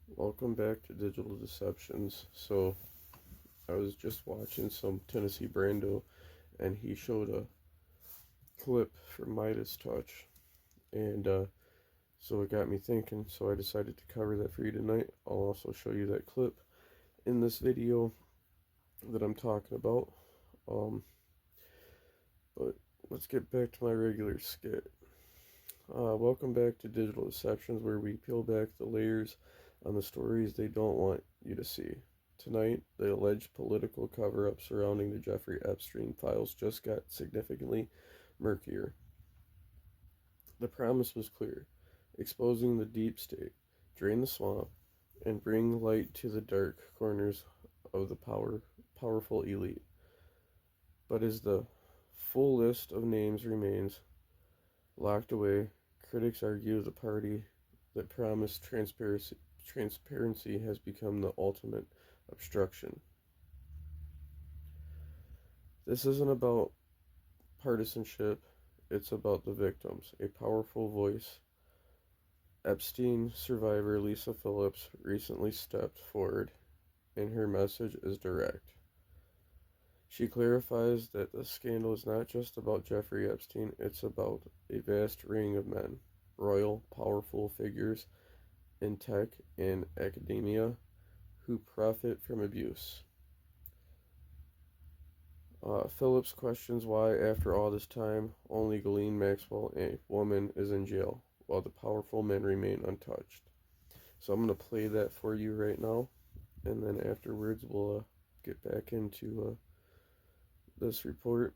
Welcome back to Digital Deceptions. So, I was just watching some Tennessee Brando, and he showed a clip from Midas Touch, and so it got me thinking, so I decided to cover that for you tonight. I'll also show you that clip in this video that I'm talking about. But let's get back to my regular skit. Welcome back to Digital Deceptions, where we peel back the layers on the stories they don't want you to see. Tonight, the alleged political cover-up surrounding the Jeffrey Epstein files just got significantly murkier. The promise was clear: exposing the deep state, drain the swamp, and bring light to the dark corners of the powerful elite. But as the full list of names remains locked away, critics argue the party that promised transparency has become the ultimate obstruction. This isn't about partisanship, it's about the victims. A powerful voice. Epstein survivor Lisa Phillips recently stepped forward, and her message is direct. She clarifies that the scandal is not just about Jeffrey Epstein, it's about a vast ring of men, royal, powerful figures in tech and academia who profit from abuse. Phillips questions why, after all this time, only Ghislaine Maxwell, a woman, is in jail, while the powerful men remain untouched. So I'm going to play that for you right now, and then afterwards we'll get back into this report.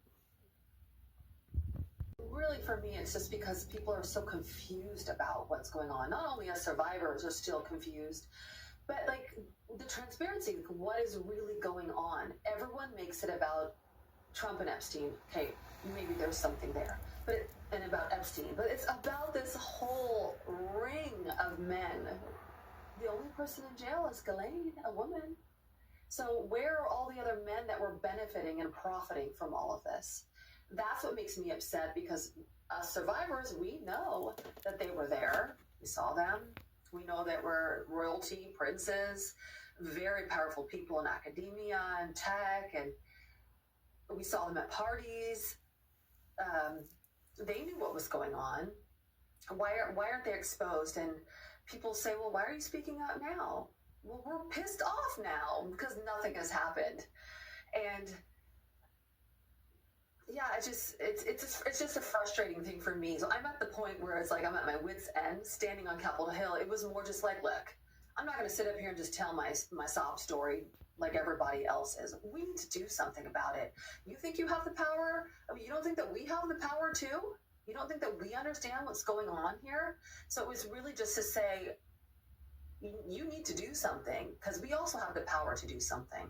Really, for me, it's just because people are so confused about what's going on. Not only us survivors are still confused, but like the transparency, like what is really going on. Everyone makes it about Trump and Epstein. Okay, maybe there's something there, and about Epstein, but it's about this whole ring of men. The only person in jail is Ghislaine, a woman. So where are all the other men that were benefiting and profiting from all of this? That's what makes me upset, because us survivors, we know that they were there. We saw them. We know that we're royalty, princes, very powerful people in academia and tech, and we saw them at parties. They knew what was going on. Why aren't they exposed? And people say, well, why are you speaking out now? Well, we're pissed off now because nothing has happened. And yeah, it's just a frustrating thing for me. So I'm at the point where it's like I'm at my wit's end, standing on Capitol Hill. It was more just like, look, I'm not going to sit up here and just tell my sob story like everybody else is. We need to do something about it. You think you have the power? I mean, you don't think that we have the power too? You don't think that we understand what's going on here? So it was really just to say, you need to do something, because we also have the power to do something.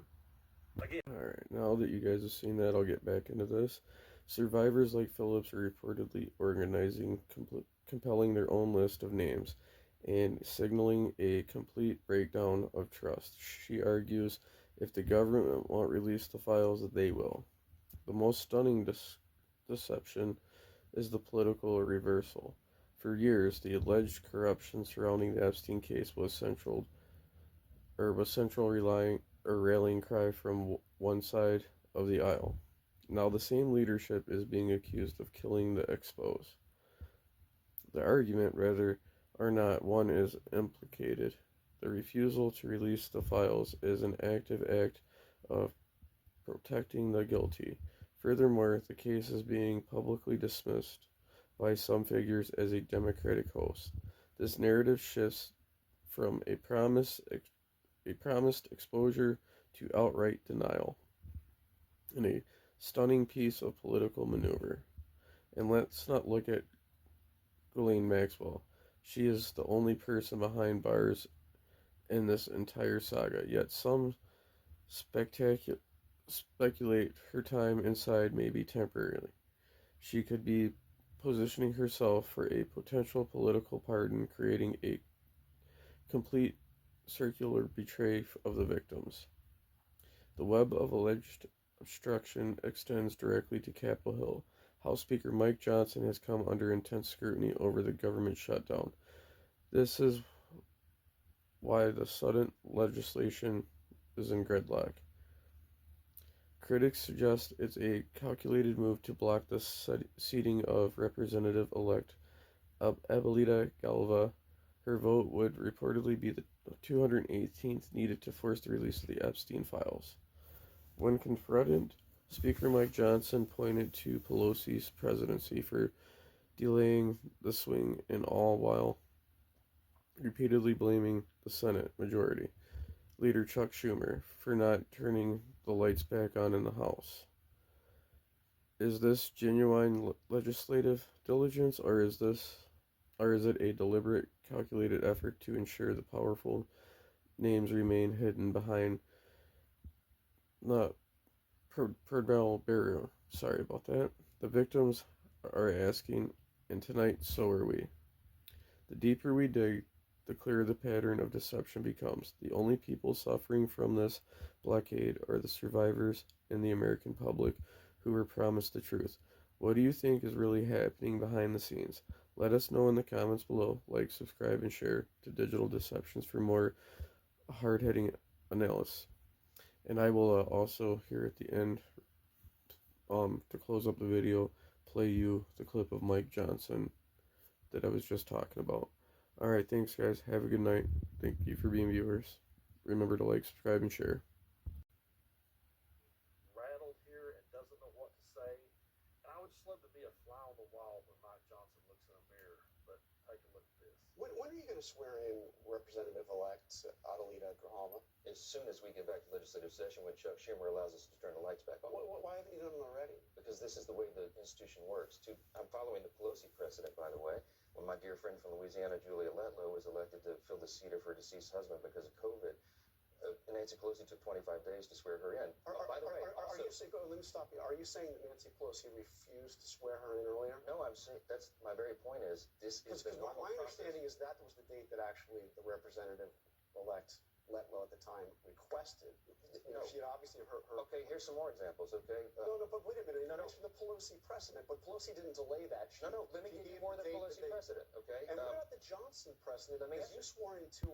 Alright, now that you guys have seen that, I'll get back into this. Survivors like Phillips are reportedly organizing, compelling their own list of names, and signaling a complete breakdown of trust. She argues if the government won't release the files, they will. The most stunning deception is the political reversal. For years, the alleged corruption surrounding the Epstein case was central rallying cry from one side of the aisle. Now the same leadership is being accused of killing the exposed. The argument, rather, are not one is implicated. The refusal to release the files is an active act of protecting the guilty. Furthermore, the case is being publicly dismissed by some figures as a Democratic hoax. This narrative shifts from a promised exposure to outright denial, in a stunning piece of political maneuver. And let's not look at Ghislaine Maxwell. She is the only person behind bars in this entire saga, yet some speculate her time inside may be temporary. She could be positioning herself for a potential political pardon, creating a complete circular betray of the victims. The web of alleged obstruction extends directly to Capitol Hill. House Speaker Mike Johnson has come under intense scrutiny over the government shutdown. This is why the sudden legislation is in gridlock. Critics suggest it's a calculated move to block the seating of Representative-elect Adalita Galva. Her vote would reportedly be the 218th needed to force the release of the Epstein files. When confronted, Speaker Mike Johnson pointed to Pelosi's presidency for delaying the swing, and all while repeatedly blaming the Senate majority Leader Chuck Schumer for not turning the lights back on in the House. Is this genuine legislative diligence, or is it a deliberate, calculated effort to ensure the powerful names remain hidden behind the Perdell barrier? Sorry about that. The victims are asking, and tonight so are we. The deeper we dig, the clearer the pattern of deception becomes. The only people suffering from this blockade are the survivors and the American public who were promised the truth. What do you think is really happening behind the scenes? Let us know in the comments below. Like, subscribe, and share to Digital Deceptions for more hard-hitting analysis. And I will also, here at the end, to close up the video, play you the clip of Mike Johnson that I was just talking about. Alright, thanks guys. Have a good night. Thank you for being viewers. Remember to like, subscribe, and share. Rattled here and doesn't know what to say. And I would just love to be a fly on the wall when Mike Johnson looks in a mirror. But take a look at this. When are you going to swear in Representative-elect Adalita Galva? As soon as we get back to legislative session, when Chuck Schumer allows us to turn the lights back on. Why haven't you done it already? Because this is the way the institution works. I'm following the Pelosi precedent, by the way, when my dear friend from Louisiana, Julia Letlow, was elected to fill the seat of her deceased husband because of COVID. Nancy Pelosi took 25 days to swear her in. By the way, let me stop you. Are you saying that Nancy Pelosi refused to swear her in earlier? No, I'm saying that's my very point. Is this is the normal my process. understanding is that was the date that actually the Representative-elect Letlow at the time requested. No. She had obviously her. Okay, here's some more examples. Okay. No, but wait a minute. You No. mentioned the Pelosi precedent, but Pelosi didn't delay that. No. Let me give you more of the Pelosi precedent. Okay. And what about the Johnson precedent? Let me You swore in two